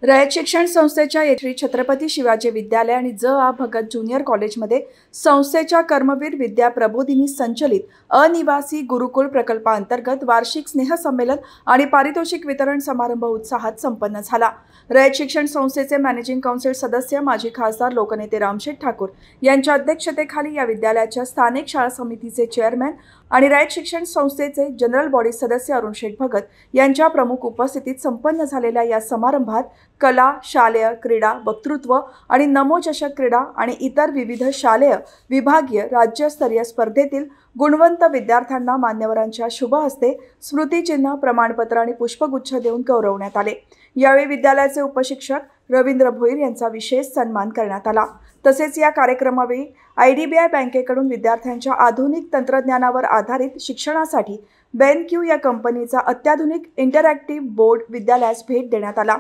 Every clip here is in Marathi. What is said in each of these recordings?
रयत शिक्षण संस्थेच्या येथील छत्रपती शिवाजी विद्यालय आणि ज.आ. भगत ज्युनियर कॉलेजमध्ये संस्थेच्या कर्मवीर विद्या प्रबोधिनी संचलित अनिवासी गुरुकुल प्रकल्पांतर्गत वार्षिक स्नेहसंमेलन आणि पारितोषिक वितरण समारंभ उत्साहात संपन्न झाला। रयत शिक्षण संस्थेचे मॅनेजिंग काउन्सिल सदस्य माजी खासदार लोकनेते रामशेठ ठाकूर यांच्या अध्यक्षतेखाली या विद्यालयाच्या स्थानिक शाळा समितीचे चेअरमॅन आणि रयत शिक्षण संस्थेचे जनरल बॉडी सदस्य अरुण शेठ भगत यांच्या प्रमुख उपस्थितीत संपन्न झालेल्या या समारंभात कला, शालेय क्रीडा, वक्तृत्व आणि नमो चषक क्रीडा आणि इतर विविध शालेय, विभागीय, राज्यस्तरीय स्पर्धेतील गुणवंत विद्यार्थ्यांना मान्यवरांच्या शुभ हस्ते स्मृतिचिन्ह, प्रमाणपत्र आणि पुष्पगुच्छ देऊन गौरवण्यात आले। यावेळी विद्यालयाचे उपशिक्षक रवींद्र भोईर यांचा विशेष सन्मान करण्यात आला। तसेच या कार्यक्रमावेळी IDBI बँकेकडून विद्यार्थ्यांच्या आधुनिक तंत्रज्ञानावर आधारित शिक्षणासाठी BenQ या कंपनीचा अत्याधुनिक इंटरॅक्टिव्ह बोर्ड विद्यालयास भेट देण्यात आला।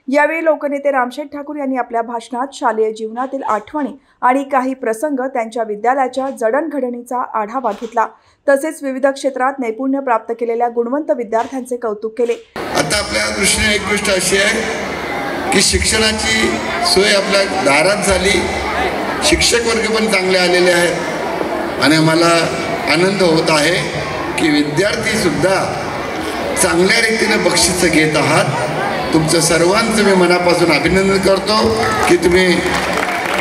यावेळी लोकनेते रामशेठ ठाकूर यांनी आपल्या भाषणात शालेय जीवनातील आठवणी आणि काही प्रसंग त्यांच्या विद्यालयाच्या जडणघडणीचा आढावा घेतला। तसेच विविध क्षेत्रात नैपुण्य प्राप्त केलेल्या गुणवंत विद्यार्थ्यांचे कौतुक केले। आता आपल्या दृष्टीने एक गोष्ट अशी आहे की शिक्षणाची सोय आपल्या दारात झाली, शिक्षक वर्ग पण चांगले आलेले आहेत आणि आम्हाला आनंद होत आहे की विद्यार्थी सुद्धा चांगल्या रीतीने बक्षीस घेत आहात। तुमचं सर्वांचं मी मनापासून अभिनंदन करतो की तुम्ही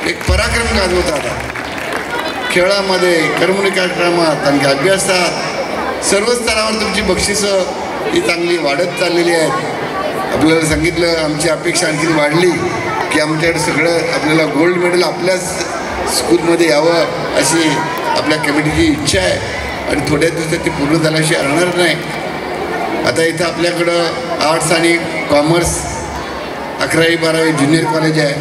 एक पराक्रम गाजवत आहात। खेळामध्ये, करमणुकी कार्यक्रमात आणि अभ्यासात सर्व स्तरावर तुमची बक्षिसं ही चांगली वाढत चाललेली आहेत। आपल्याला सांगितलं, आमची अपेक्षा आणखी वाढली की आमच्याकडे सगळं आपल्याला गोल्ड मेडल आपल्याच स्कूलमध्ये यावं अशी आपल्या कमिटीची इच्छा आहे आणि थोड्या दिवसात ती पूर्ण झाल्याशिवाय राहणार नाही। आता इथं आपल्याकडं आर्ट्स आणि कॉमर्स 11वी 12वी ज्युनियर कॉलेज आहे।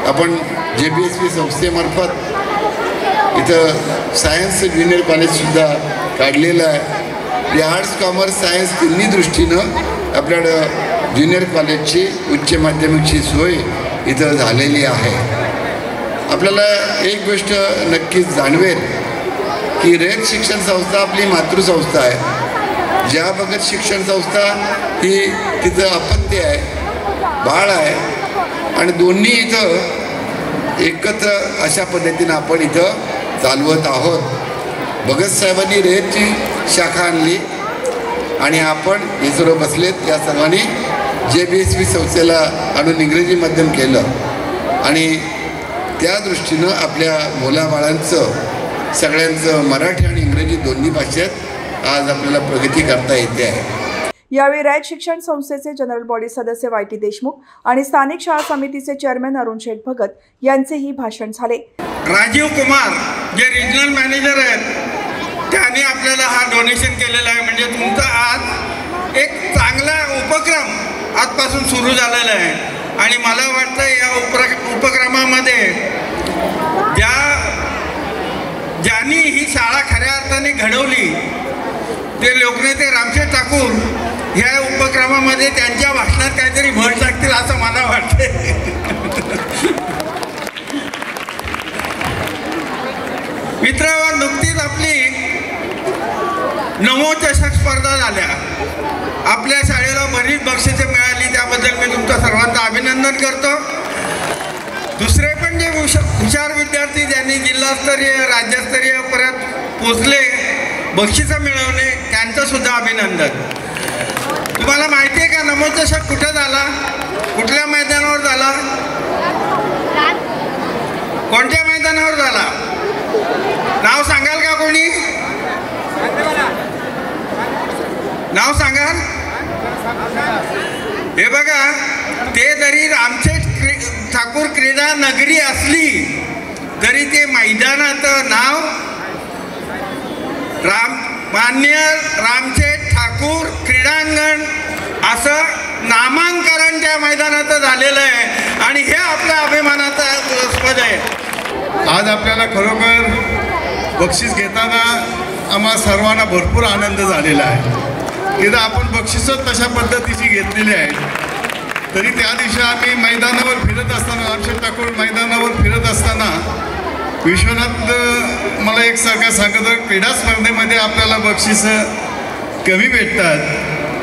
आपण JBSP संस्थेमार्फत इथं सायन्स ज्युनियर कॉलेजसुद्धा काढलेलं आहे। या आर्ट्स, कॉमर्स, सायन्स तिन्ही दृष्टीनं आपल्याकडं ज्युनियर कॉलेजची उच्च माध्यमिकची सोय इथं झालेली आहे। आपल्याला एक गोष्ट नक्कीच जाणवेल की रयत शिक्षण संस्था आपली मातृसंस्था आहे। ज्या भगत शिक्षण संस्था ही तिथं अपत्य आहे, बाळ आहे आणि दोन्ही इथं एकत्र अशा पद्धतीनं आपण इथं चालवत आहोत। भगत साहेबांनी रयतची शाखा आणली आणि आपण हे सर्व बसलेत या सर्वांनी JBSP संस्थेला आणून इंग्रजी माध्यम केलं आणि त्या दृष्टीनं आपल्या मुलाबाळांचं सगळ्यांचं मराठी आणि इंग्रजी दोन्ही भाषेत आज आपल्याला प्रगती करता येते आहे। यावेळी रयत शिक्षण संस्थेचे जनरल बॉडी सदस्य YT देशमुख आणि स्थानिक शाळा समितीचे चेअरमॅन अरुण शेठ भगत यांचेही भाषण झाले। राजीव कुमार जे रिजनल मॅनेजर आहेत त्यांनी आपल्याला हा डोनेशन केलेला आहे। म्हणजे तुमचा आज एक चांगला उपक्रम आजपासून सुरू झालेला आहे आणि मला वाटतं या उपक्रमामध्ये ज्यांनी ही शाळा खऱ्या अर्थाने घडवली ते लोकनेते रामशेठ ठाकूर ह्या उपक्रमामध्ये त्यांच्या भाषणात काहीतरी भर टाकतील असं मला वाटते। मित्रांनो, नुकतीच आपली नमो चषक स्पर्धा झाल्या। आपल्या शाळेला बरीच बक्षिसे मिळाली, त्याबद्दल मी तुमचं सर्वांचं अभिनंदन करतो। दुसरे पण जे हुशार विद्यार्थी ज्यांनी जिल्हास्तरीय, राज्यस्तरीय परत पोचले, बक्षिसं मिळवले, त्यांचं सुद्धा अभिनंदन। तुम्हाला माहिती आहे का नमो चषक कुठं झाला, कुठल्या मैदानावर झाला, कोणत्या मैदानावर झाला? नाव सांगाल का कोणी? नाव सांगाल? हे बघा, ते जरी रामशेठ ठाकूर क्रीडा नगरी असली तरी ते मैदानाचं नाव मान्य रामशेठ ठाकूर क्रीडांगण असं नामांकन त्या मैदानाचं झालेलं आहे आणि हे आपल्या अभिमानाचं पद आहे। आज आपल्याला खरोखर बक्षीस घेताना आम्हा सर्वांना भरपूर आनंद झालेला आहे। तिथं आपण बक्षिसं तशा पद्धतीची घेतलेली आहेत। तरी त्या दिवशी आम्ही मैदानावर फिरत असताना, रामशेठ ठाकूर मैदानावर फिरत असताना विश्वनाथ मला एक सांगत क्रीडा स्पर्धेमध्ये आपल्याला बक्षिसं कमी भेटतात।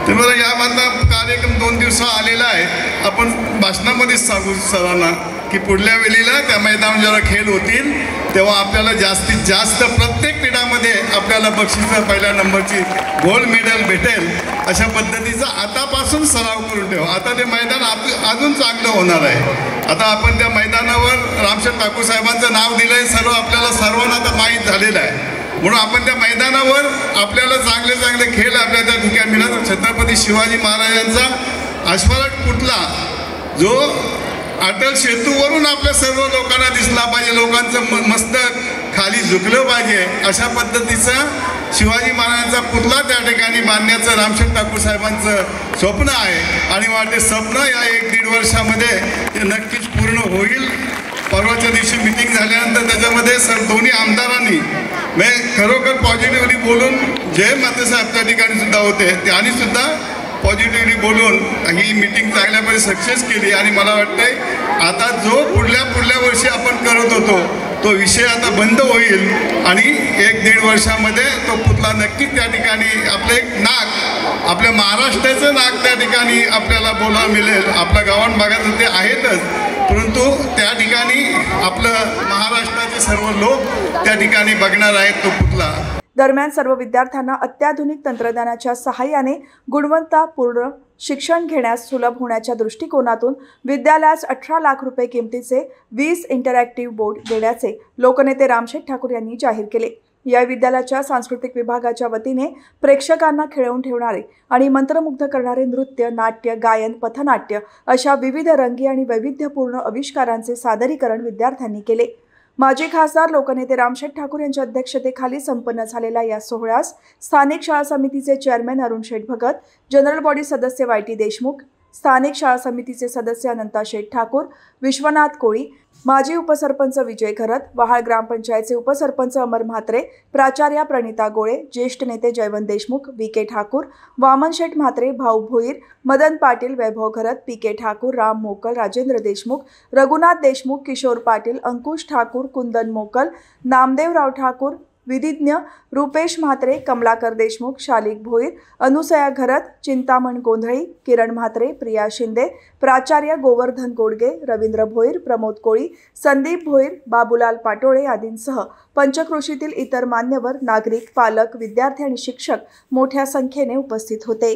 तर मला यामधला कार्यक्रम 2 दिवस आलेला आहे, आपण भाषणामध्येच सांगू सरांना की पुढल्या वेळेला त्या मैदानावर जेव्हा खेळ होतील तेव्हा आपल्याला जास्तीत जास्त प्रत्येक क्रीडामध्ये आपल्याला बक्षिसं पहिल्या नंबरची गोल्ड मेडल भेटेल अशा पद्धतीचा आतापासून सराव करून ठेवा. आता ते मैदान अजून चांगलं होणार आहे. आता आपण त्या मैदानावर रामशेठ ठाकूर साहेबांचं नाव दिलं आहे, सर्वांना आता माहीत झालेलं आहे. म्हणून आपण त्या मैदानावर आपल्याला चांगले चांगले खेळ आपल्या त्या ठिकाणी मिळाला. छत्रपती शिवाजी महाराजांचा अस्फाल्ट पुतळा जो अटल सेतूवरून आपल्या सर्व लोकांना दिसला पाहिजे, लोकांचं मस्तक खाली झुकलं पाहिजे अशा पद्धतीचा शिवाजी महाराजांचा पुतळा त्या ठिकाणी बांधण्याचं रामशेठ ठाकूर साहेबांचं स्वप्न आहे. आणि मला ते स्वप्न या 1-1.5 वर्षामध्ये ते नक्कीच पूर्ण होईल. परवाच्या दिवशी मिटिंग झाल्यानंतर त्याच्यामध्ये दोन्ही आमदारांनी खरोखर पॉझिटिव्हली बोलून जय मातेसाहेब त्या ठिकाणी सुद्धा होते, त्यांनी सुद्धा पॉझिटिव्हली बोलून ही मिटिंग चांगल्यापणे सक्सेस केली. आणि मला वाटतंय आता जो पुढल्या वर्षी आपण करत होतो तो विषय आता बंद होईल आणि 1-1.5 वर्षामध्ये तो पुतळा नक्कीच त्या ठिकाणी आपलं एक नाक, आपल्या महाराष्ट्राचं नाक त्या ठिकाणी आपल्याला बोलायला मिळेल. आपल्या गावात भागात ते आहेतच, परंतु त्या ठिकाणी आपलं महाराष्ट्राचे सर्व लोक त्या ठिकाणी बघणार आहेत तो पुतळा. दरम्यान सर्व विद्यार्थ्यांना अत्याधुनिक तंत्रज्ञानाच्या सहाय्याने गुणवत्तापूर्ण शिक्षण घेण्यास सुलभ होण्याच्या दृष्टिकोनातून विद्यालयास 18 लाख रुपये किमतीचे 20 इंटरॅक्टिव्ह बोर्ड देण्याचे लोकनेते रामशेठ ठाकूर यांनी जाहीर केले. या विद्यालयाच्या सांस्कृतिक विभागाच्या वतीने प्रेक्षकांना खिळवून ठेवणारे आणि मंत्रमुग्ध करणारे नृत्य, नाट्य, गायन, पथनाट्य अशा विविध रंगी आणि वैविध्यपूर्ण आविष्कारांचे सादरीकरण विद्यार्थ्यांनी केले. माजी खासदार लोकनेते रामशेठ ठाकूर यांच्या अध्यक्षतेखाली संपन्न झालेल्या या सोहळ्यास स्थानिक शाळा समितीचे चेअरमॅन अरुण शेठ भगत, जनरल बॉडी सदस्य YT देशमुख, स्थानिक शाळा समितीचे सदस्य अनंता शेठ ठाकूर, विश्वनाथ कोळी, माजी उपसरपंच विजय घरत, वहाळ ग्रामपंचायतचे उपसरपंच अमर म्हात्रे, प्राचार्या प्रणिता गोळे, ज्येष्ठ नेते जयवंत देशमुख, VK ठाकूर, वामन शेठ म्हात्रे, भाऊ भोईर, मदन पाटील, वैभव घरत, PK ठाकूर, राम मोकल, राजेंद्र देशमुख, रघुनाथ देशमुख, किशोर पाटील, अंकुश ठाकूर, कुंदन मोकल, नामदेवराव ठाकूर, विधिज्ञ रुपेश म्हात्रे, कमलाकर देशमुख, शालिक भोईर, अनुसया घरत, चिंतामण गोंधळी, किरण म्हात्रे, प्रिया शिंदे, प्राचार्य गोवर्धन गोडगे, रवींद्र भोईर, प्रमोद कोळी, संदीप भोईर, बाबूलाल पाटोळे आदींसह पंचक्रोशीतील इतर मान्यवर, नागरिक, पालक, विद्यार्थी आणि शिक्षक मोठ्या संख्येने उपस्थित होते.